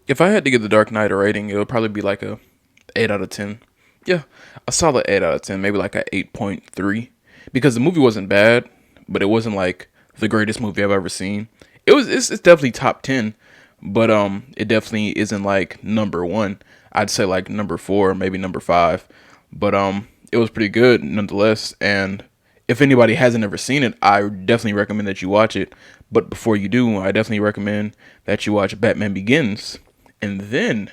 If I had to give The Dark Knight a rating, it would probably be like a 8 out of 10. Yeah, a solid 8 out of 10, maybe like a 8.3. Because the movie wasn't bad, but it wasn't like the greatest movie I've ever seen. It's definitely top 10, but it definitely isn't like number 1. I'd say like number 4, maybe number 5. But it was pretty good nonetheless, and if anybody hasn't ever seen it, I definitely recommend that you watch it. But before you do, I definitely recommend that you watch Batman Begins and then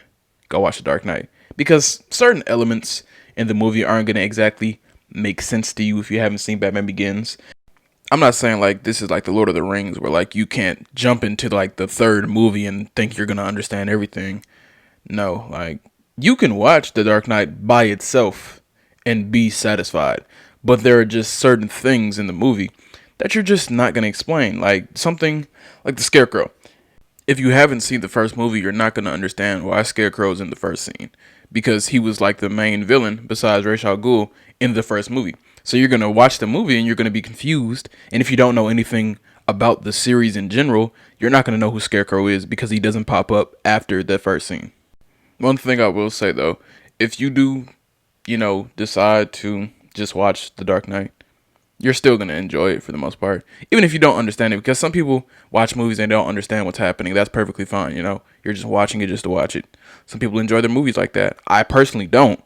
go watch The Dark Knight, because certain elements in the movie aren't going to exactly make sense to you if you haven't seen Batman Begins. I'm not saying like this is like the Lord of the Rings where like you can't jump into like the third movie and think you're going to understand everything. No, like you can watch The Dark Knight by itself and be satisfied, but there are just certain things in the movie that you're just not going to explain, like something like the Scarecrow. If you haven't seen the first movie, you're not going to understand why Scarecrow's in the first scene, because he was like the main villain besides Ra's al Ghul in the first movie. So you're going to watch the movie and you're going to be confused, and if you don't know anything about the series in general, you're not going to know who Scarecrow is because he doesn't pop up after that first scene. One thing I will say though, if you do, decide to just watch The Dark Knight, you're still gonna enjoy it for the most part, even if you don't understand it. Because some people watch movies and they don't understand what's happening. That's perfectly fine. You're just watching it just to watch it. Some people enjoy their movies like that. I personally don't,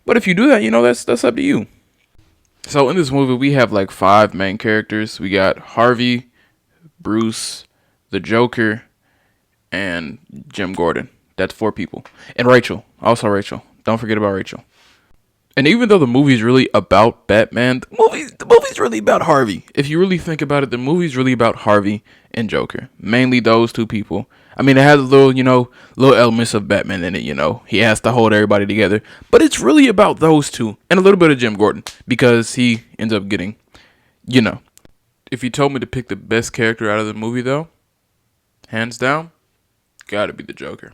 but if you do that, that's up to you. So in this movie, we have like 5 main characters. We got Harvey, Bruce, the Joker, and Jim Gordon. That's 4 people, and Rachel. Also Rachel. Don't forget about Rachel. And even though the movie's really about Batman, the movie's really about Harvey. If you really think about it, the movie's really about Harvey and Joker. Mainly those 2 people. I mean, it has a little, little elements of Batman in it. He has to hold everybody together. But it's really about those 2. And a little bit of Jim Gordon. Because he ends up getting, you know. If you told me to pick the best character out of the movie, though, hands down, gotta be the Joker.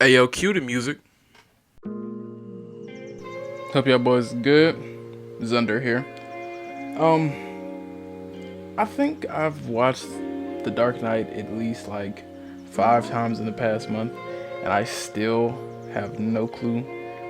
Hey, yo, cue the music. Hope y'all boys good. Azunder here. Um, I think I've watched The Dark Knight at least like 5 times in the past month, and I still have no clue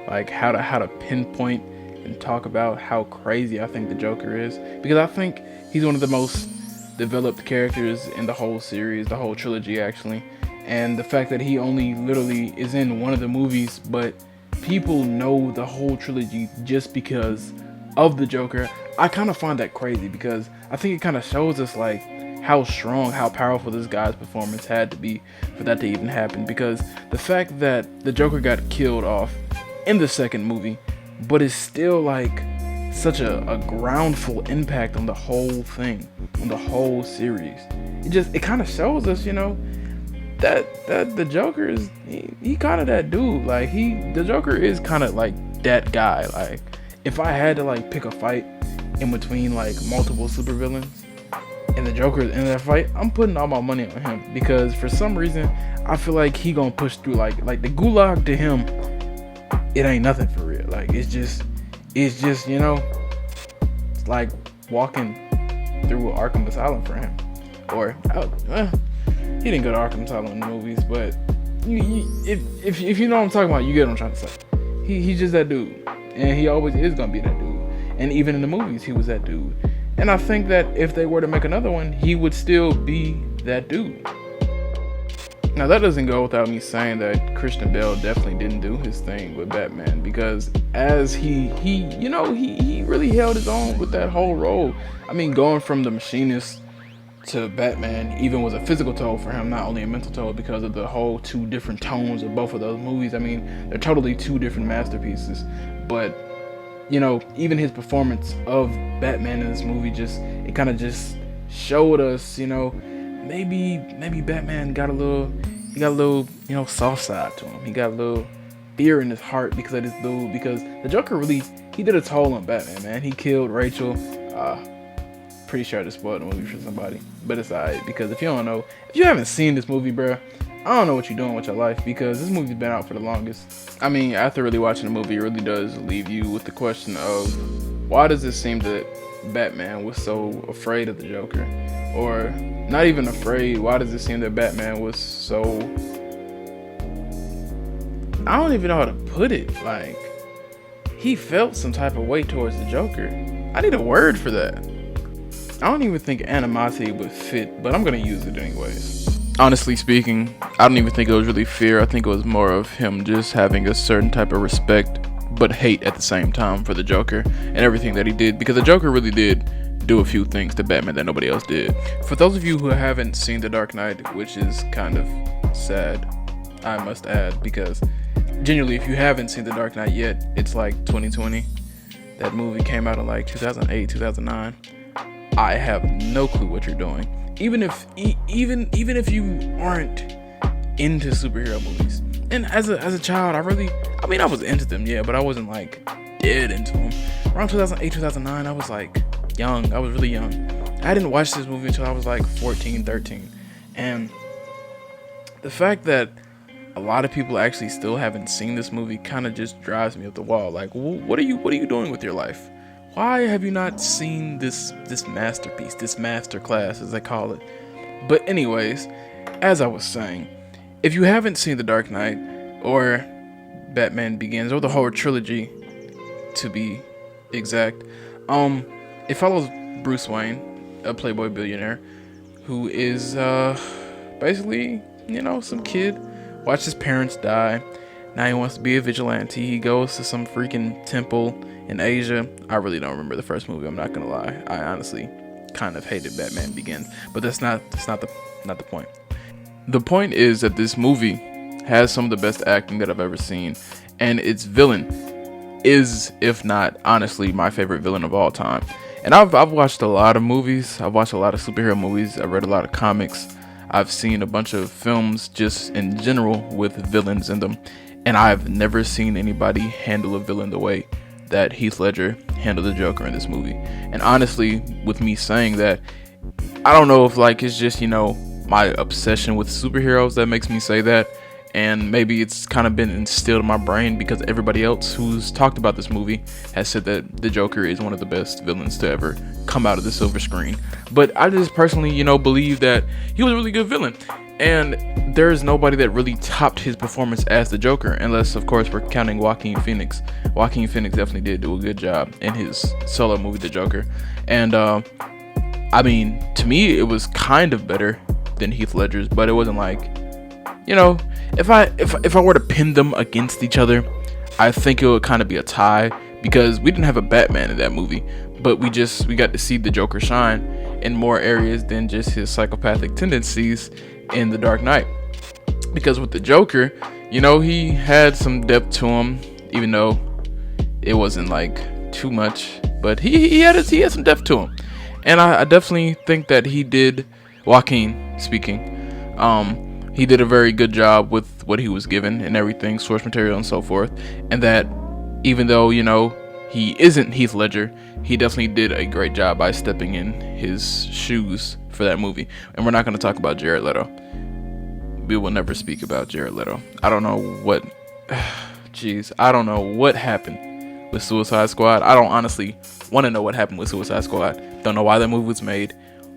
like how to pinpoint and talk about how crazy I think the Joker is, because I think he's one of the most developed characters in the whole series, the whole trilogy actually, and the fact that he only literally is in one of the movies, but people know the whole trilogy just because of the Joker. I kind of find that crazy, because I think it kind of shows us like how strong, how powerful this guy's performance had to be for that to even happen. Because the fact that the Joker got killed off in the second movie, but it's still like such a groundful impact on the whole thing, on the whole series. It kind of shows us, that the Joker is he kind of that dude. Like the Joker is kind of like that guy. Like if I had to like pick a fight in between like multiple supervillains and the Joker is in that fight, I'm putting all my money on him, because for some reason I feel like he gonna push through. Like the gulag to him, it ain't nothing for real. Like it's just it's like walking through Arkham Asylum for him. Or he didn't go to Arkham Asylum in the movies, but if you know what I'm talking about, you get what I'm trying to say. He's just that dude, and he always is gonna be that dude. And even in the movies, he was that dude. And I think that if they were to make another one, he would still be that dude. Now that doesn't go without me saying that Christian Bale definitely didn't do his thing with Batman, because as he really held his own with that whole role. I mean, going from the machinist to Batman even was a physical toll for him, not only a mental toll, because of the whole 2 different tones of both of those movies. I mean, they're totally 2 different masterpieces, but even his performance of Batman in this movie it kind of just showed us, maybe Batman got a little soft side to him. He got a little fear in his heart because of this dude, because the Joker really, he did a toll on Batman, man. He killed Rachel. Pretty sure I just spoiled the movie for somebody, but it's alright, because if you haven't seen this movie, bruh, I don't know what you're doing with your life, because this movie's been out for the longest. I mean, after really watching the movie, it really does leave you with the question of, why does it seem that Batman was so afraid of the Joker? Or not even afraid, why does it seem that Batman was so I don't even know how to put it. Like, he felt some type of way towards the Joker. I need a word for that. I don't even think animosity would fit, but I'm gonna use it anyways. Honestly speaking, I don't even think it was really fear. I think it was more of him just having a certain type of respect, but hate at the same time for the Joker and everything that he did, because the Joker really did do a few things to Batman that nobody else did. For those of you who haven't seen The Dark Knight, which is kind of sad, I must add, because genuinely, if you haven't seen The Dark Knight yet, it's like 2020. That movie came out in like 2008, 2009. I have no clue what you're doing. Even if you aren't into superhero movies. And as a child, I was into them, yeah, but I wasn't like dead into them. Around 2008, 2009, I was like young. I was really young. I didn't watch this movie until I was like 14, 13. And the fact that a lot of people actually still haven't seen this movie kind of just drives me up the wall. Like, what are you doing with your life? Why have you not seen this masterpiece, this master class, as they call it? But anyways, as I was saying, if you haven't seen The Dark Knight or Batman Begins, or the whole trilogy, to be exact, it follows Bruce Wayne, a playboy billionaire, who is basically, some kid watched his parents die. Now he wants to be a vigilante. He goes to some freaking temple in Asia. I really don't remember the first movie, I'm not gonna lie. I honestly kind of hated Batman Begins, but that's not the point. The point is that this movie has some of the best acting that I've ever seen, and its villain is, if not honestly, my favorite villain of all time. And I've watched a lot of movies. I've watched a lot of superhero movies. I've read a lot of comics. I've seen a bunch of films just in general with villains in them, and I've never seen anybody handle a villain the way that Heath Ledger handled the Joker in this movie. And honestly, with me saying that, I don't know if like it's just my obsession with superheroes that makes me say that, and maybe it's kind of been instilled in my brain because everybody else who's talked about this movie has said that the Joker is one of the best villains to ever come out of the silver screen. But I just personally believe that he was a really good villain, and there's nobody that really topped his performance as the Joker, unless of course we're counting Joaquin Phoenix. Joaquin Phoenix definitely did do a good job in his solo movie The Joker, and to me it was kind of better than Heath Ledger's, but it wasn't like, if I were to pin them against each other, I think it would kind of be a tie, because we didn't have a Batman in that movie, but we got to see the Joker shine in more areas than just his psychopathic tendencies in The Dark Knight. Because with the Joker, he had some depth to him, even though it wasn't like too much, but he had some depth to him. And I definitely think that he did, Joaquin speaking, he did a very good job with what he was given and everything, source material and so forth. And that even though, he isn't Heath Ledger, he definitely did a great job by stepping in his shoes for that movie. And we're not going to talk about Jared Leto. We will never speak about Jared Leto. I don't know what happened with Suicide Squad. I don't honestly want to know what happened with Suicide Squad. Don't know why that movie was made.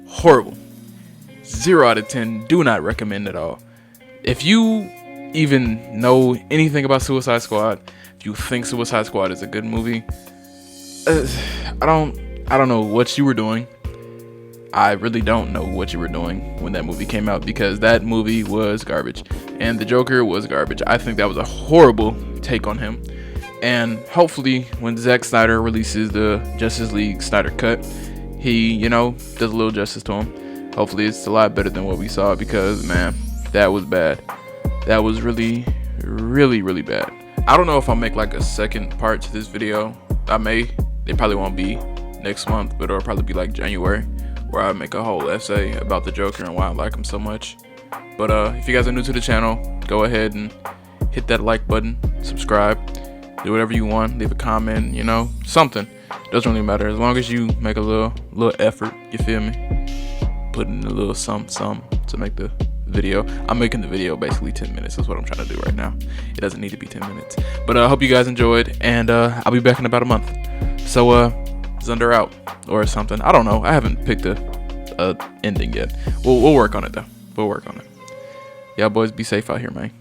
Horrible. 0 out of 10. Do not recommend at all. If you even know anything about Suicide Squad, if you think Suicide Squad is a good movie, I don't know what you were doing. I really don't know what you were doing when that movie came out, because that movie was garbage and the Joker was garbage. I think that was a horrible take on him, and hopefully when Zack Snyder releases the Justice League Snyder Cut, he does a little justice to him. Hopefully it's a lot better than what we saw, because man, that was bad. That was really, really, really bad. I don't know if I'll make like a second part to this video. I may. It probably won't be next month, but it'll probably be like January, where I make a whole essay about the Joker and why I like him so much. But if you guys are new to the channel, go ahead and hit that like button, subscribe, do whatever you want, leave a comment, something. Doesn't really matter, as long as you make a little effort, you feel me? Put in a little something to make the video. I'm making the video basically 10 minutes is what I'm trying to do right now. It doesn't need to be 10 minutes. But I hope you guys enjoyed, and I'll be back in about a month. So Azunder out or something. I don't know. I haven't picked a ending yet. We'll work on it though. We'll work on it. Y'all boys be safe out here, man.